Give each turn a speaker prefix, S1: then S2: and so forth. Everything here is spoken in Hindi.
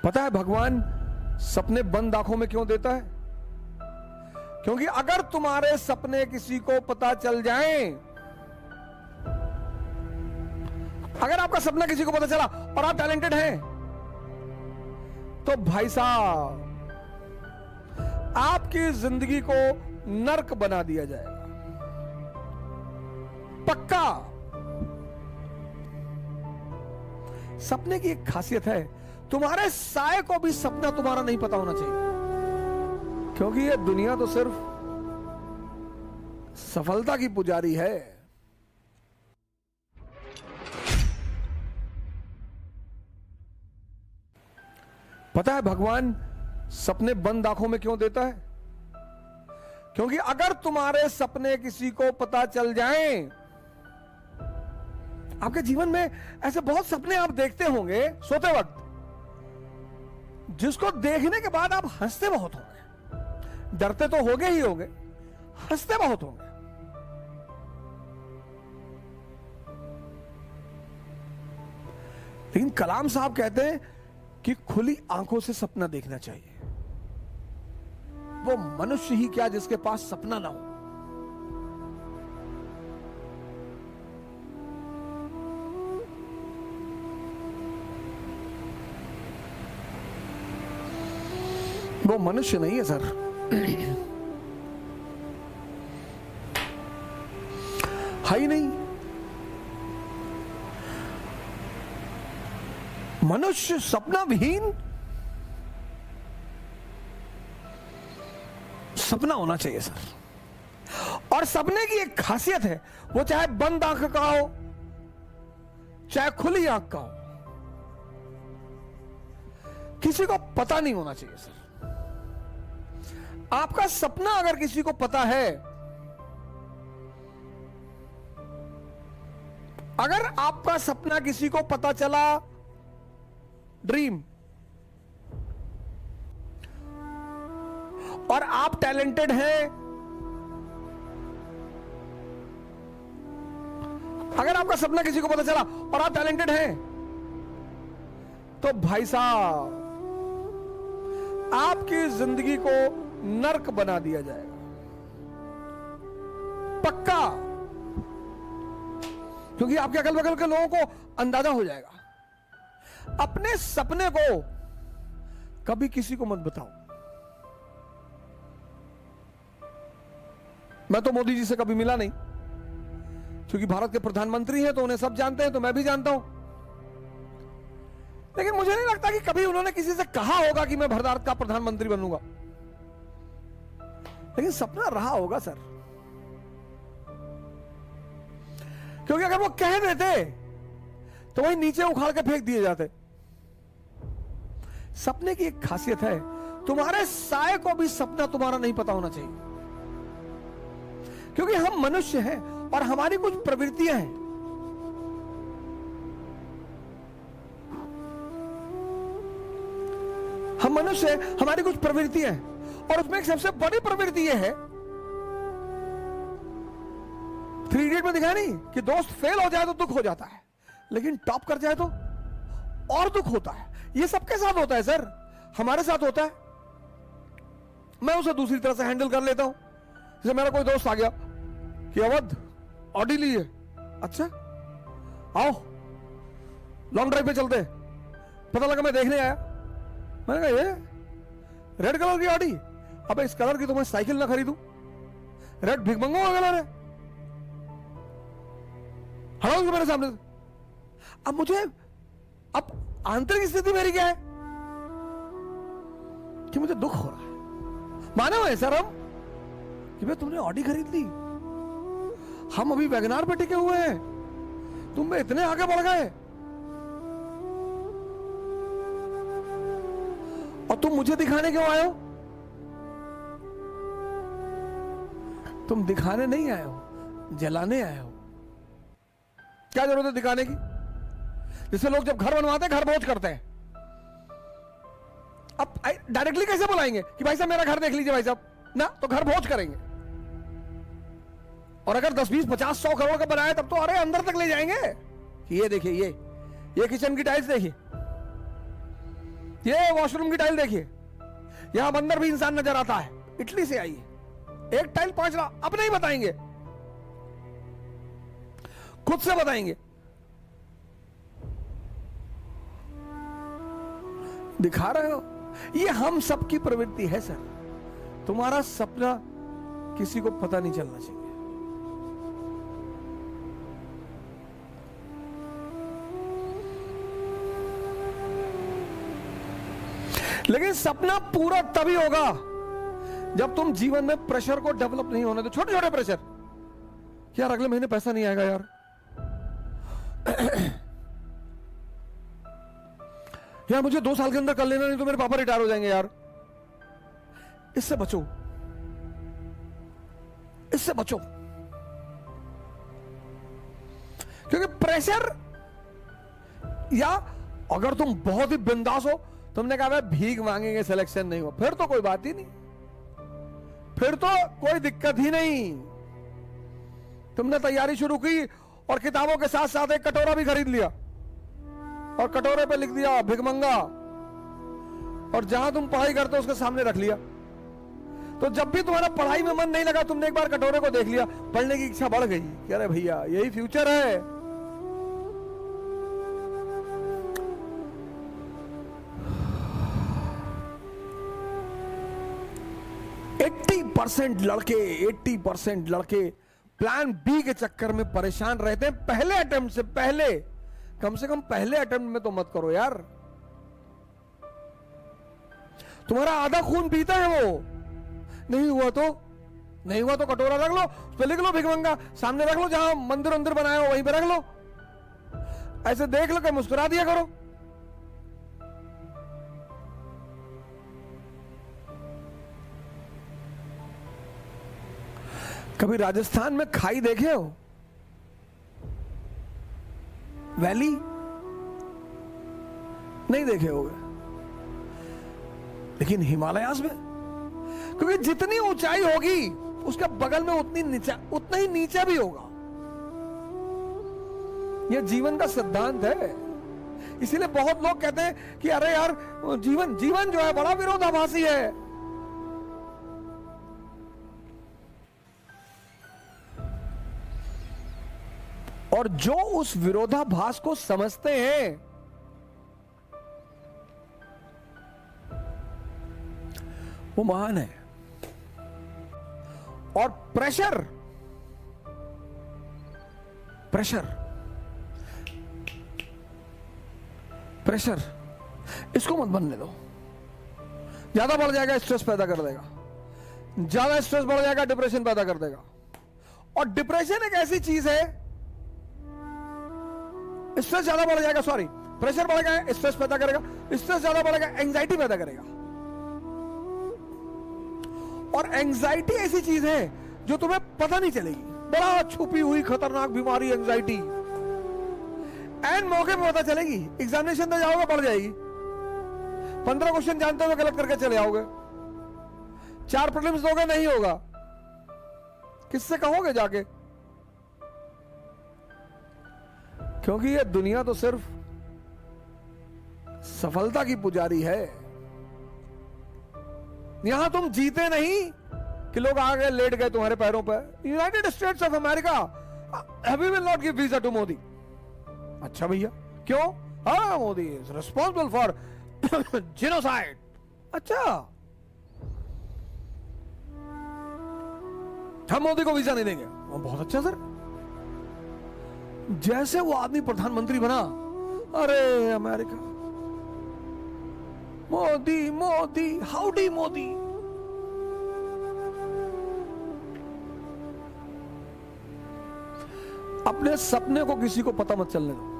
S1: पता है भगवान सपने बंद आंखों में क्यों देता है? क्योंकि अगर तुम्हारे सपने किसी को पता चल जाएं, अगर आपका सपना किसी को पता चला और आप टैलेंटेड हैं, तो भाई साहब आपकी जिंदगी को नर्क बना दिया जाएगा, पक्का। सपने की एक खासियत है, तुम्हारे साए को भी सपना तुम्हारा नहीं पता होना चाहिए, क्योंकि ये दुनिया तो सिर्फ सफलता की पुजारी है। पता है भगवान सपने बंद आंखों में क्यों देता है? क्योंकि अगर तुम्हारे सपने किसी को पता चल जाएं, आपके जीवन में ऐसे बहुत सपने आप देखते होंगे सोते वक्त, जिसको देखने के बाद आप हंसते बहुत होंगे, डरते तो होंगे ही होंगे, हंसते बहुत होंगे। लेकिन कलाम साहब कहते हैं कि खुली आंखों से सपना देखना चाहिए। वो मनुष्य ही क्या जिसके पास सपना ना हो। वो मनुष्य नहीं है सर। है ही नहीं। मनुष्य सपना विहीन सपना होना चाहिए सर। और सपने की एक खासियत है, वो चाहे बंद आंख का हो चाहे खुली आंख का हो, किसी को पता नहीं होना चाहिए सर। आपका सपना अगर किसी को पता है, अगर आपका सपना किसी को पता चला, ड्रीम, और आप टैलेंटेड हैं, अगर आपका सपना किसी को पता चला और आप टैलेंटेड हैं, तो भाई साहब आपकी जिंदगी को नर्क बना दिया जाएगा, पक्का। क्योंकि आपके अगल बगल के लोगों को अंदाजा हो जाएगा। अपने सपने को कभी किसी को मत बताओ। मैं तो मोदी जी से कभी मिला नहीं, क्योंकि भारत के प्रधानमंत्री हैं तो उन्हें सब जानते हैं, तो मैं भी जानता हूं। लेकिन मुझे नहीं लगता कि कभी उन्होंने किसी से कहा होगा कि मैं भारत का प्रधानमंत्री बनूंगा। लेकिन सपना रहा होगा सर। क्योंकि अगर वो कह देते तो वही नीचे उखाड़ के फेंक दिए जाते। सपने की एक खासियत है, तुम्हारे साए को भी सपना तुम्हारा नहीं पता होना चाहिए, क्योंकि हम मनुष्य हैं और हमारी कुछ प्रवृत्तियां हैं। हम मनुष्य हैं, हमारी कुछ प्रवृत्तियां हैं, और उसमें एक सबसे बड़ी प्रवृत्ति यह है, 3 इडियट में दिखाया नहीं कि दोस्त फेल हो जाए तो दुख हो जाता है, लेकिन टॉप कर जाए तो और दुख होता है। ये सबके साथ होता है सर, हमारे साथ होता है। मैं उसे दूसरी तरह से हैंडल कर लेता हूं। जैसे मेरा कोई दोस्त आ गया कि अवध ऑडी ली है, अच्छा आओ लॉन्ग ड्राइव पे चलते। पता लगा मैं देखने आया, मैंने कहा ये रेड कलर की ऑडी, अब इस कलर की तो मैं साइकिल ना खरीदूं, रेड भिखमंगों का कलर है, हटाओ मेरे सामने से। अब मुझे, अब आंतरिक स्थिति मेरी क्या है कि मुझे दुख हो रहा है। मानो है सर हम कि भाई तुमने ऑडी खरीद ली, हम अभी वैगनार पे टिके हुए हैं, तुम में इतने आगे बढ़ गए और तुम मुझे दिखाने क्यों आए हो? तुम दिखाने नहीं आए हो, जलाने आए हो। क्या जरूरत है दिखाने की? जैसे लोग जब घर बनवाते हैं, घर भोज करते हैं, अब डायरेक्टली कैसे बुलाएंगे कि भाई साहब मेरा घर देख लीजिए भाई साहब, ना, तो घर भोज करेंगे। और अगर 10, 20, 50, 100 करोड़ का बनाए तब तो अरे अंदर तक ले जाएंगे कि ये देखिए, ये किचन की टाइल्स देखिए, ये वॉशरूम की टाइल देखिए, यहां अंदर भी इंसान नजर आता है, इटली से आई है। एक टाइल 5 लाख, अब नहीं बताएंगे, खुद से बताएंगे। दिखा रहे हो, ये हम सबकी प्रवृत्ति है सर। तुम्हारा सपना किसी को पता नहीं चलना चाहिए। लेकिन सपना पूरा तभी होगा जब तुम जीवन में प्रेशर को डेवलप नहीं होने दो। छोटे छोटे प्रेशर, यार अगले महीने पैसा नहीं आएगा यार, यार मुझे 2 साल के अंदर कर लेना, नहीं तो मेरे पापा रिटायर हो जाएंगे यार। इससे बचो, इससे बचो, क्योंकि प्रेशर, या अगर तुम बहुत ही बिंदास हो, तुमने कहा भाई भीख मांगेंगे सिलेक्शन नहीं हो, फिर तो कोई बात ही नहीं, फिर तो कोई दिक्कत ही नहीं। तुमने तैयारी शुरू की और किताबों के साथ साथ एक कटोरा भी खरीद लिया और कटोरे पे लिख दिया भिखमंगा, और जहां तुम पढ़ाई करते हो उसके सामने रख लिया। तो जब भी तुम्हारा पढ़ाई में मन नहीं लगा, तुमने एक बार कटोरे को देख लिया, पढ़ने की इच्छा बढ़ गई कि अरे भैया यही फ्यूचर है। 80% लड़के प्लान बी के चक्कर में परेशान रहते हैं। पहले अटेम्प्ट से पहले, कम से कम पहले अटेम्प्ट में तो मत करो यार। तुम्हारा आधा खून पीता है वो, नहीं हुआ तो कटोरा रख लो, उस पर लिख लो भिखमंगा, सामने रख लो, जहां मंदिर अंदर बनाया हो वहीं पे रख लो, ऐसे देख लो कि मुस्कुरा दिया करो। कभी राजस्थान में खाई देखे हो, वैली नहीं देखे होगे, लेकिन हिमालयाज में, क्योंकि जितनी ऊंचाई होगी उसके बगल में उतना ही नीचा भी होगा। यह जीवन का सिद्धांत है। इसीलिए बहुत लोग कहते हैं कि अरे यार जीवन जो है बड़ा विरोधाभासी है। और जो उस विरोधाभास को समझते हैं वो महान है। और प्रेशर इसको मत बनने दो। ज्यादा बढ़ जाएगा स्ट्रेस पैदा कर देगा, ज्यादा स्ट्रेस बढ़ जाएगा डिप्रेशन पैदा कर देगा। और डिप्रेशन एक ऐसी चीज है, स्ट्रेस ज्यादा बढ़ जाएगा, सॉरी प्रेशर बढ़ेगा स्ट्रेस पैदा करेगा, स्ट्रेस ज्यादा बढ़ेगा एंजाइटी पैदा करेगा। और एंजाइटी ऐसी चीज है जो तुम्हें पता नहीं चलेगी, बड़ा छुपी हुई खतरनाक बीमारी एंजाइटी, एंड मौके पे पता चलेगी। एग्जामिनेशन दे जाओगे बढ़ जाएगी, 15 क्वेश्चन जानते हुए गलत करके चले आओगे, 4 प्रीलिम्स दोगे नहीं होगा, किससे कहोगे जाके? क्योंकि ये दुनिया तो सिर्फ सफलता की पुजारी है। यहां तुम जीते नहीं कि लोग आ गए लेट गए तुम्हारे पैरों पर। United States of America we will not give visa to Modi. अच्छा भैया क्यों? हाँ Modi is responsible for genocide. अच्छा हम मोदी को वीजा नहीं देंगे। बहुत अच्छा सर। जैसे वो आदमी प्रधानमंत्री बना, अरे अमेरिका मोदी मोदी हाउडी मोदी। अपने सपने को किसी को पता मत चलने दो।